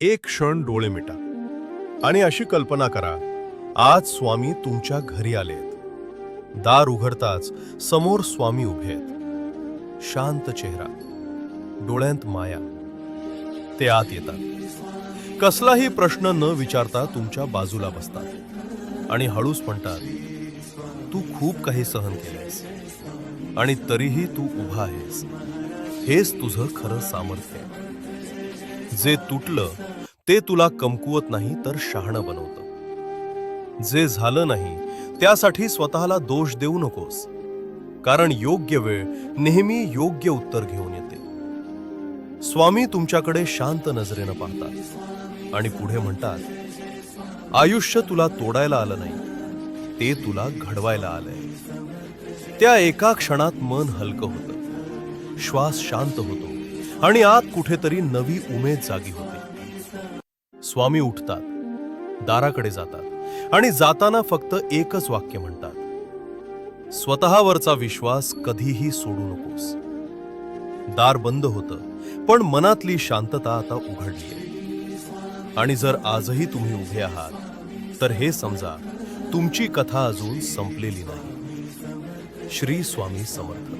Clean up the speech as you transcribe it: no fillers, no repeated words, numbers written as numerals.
एक क्षण डोळे मिटा आणि अशी कल्पना करा, आज स्वामी तुमच्या घरी आलेत. दार उघडताच समोर स्वामी उभे आहेत. शांत चेहरा, डोळ्यांत माया. ते आत येतात. कसलाही प्रश्न न विचारता तुमच्या बाजूला बसतात आणि हळूच म्हणतात, तू खूप काही सहन केलेस आणि तरीही तू उभा आहेस. हेच तुझं खरं सामर्थ्य आहे. जे तुटलं ते तुला कमकुवत नाही तर शहाणं बनवतं. जे झालं नाही त्यासाठी स्वतःला दोष देऊ नकोस, कारण योग्य वेळ नेहमी योग्य उत्तर घेऊन येते. स्वामी तुमच्याकडे शांत नजरेनं पाहतात आणि पुढे म्हणतात, आयुष्य तुला तोडायला आलं नाही, ते तुला घडवायला आलंय. त्या एका क्षणात मन हलकं होतं, श्वास शांत होतो आणि आत कुठेतरी नवी उमेद जागी होते. स्वामी उठतात, दाराकडे जातात आणि जाताना फक्त एकच वाक्य म्हणतात, स्वतःवरचा विश्वास कधीही सोडू नकोस. दार बंद होतं, पण मनातली शांतता आता उघडली. आणि जर आजही तुम्ही उभे आहात, तर हे समजा, तुमची कथा अजून संपलेली नाही. श्री स्वामी समर्थ.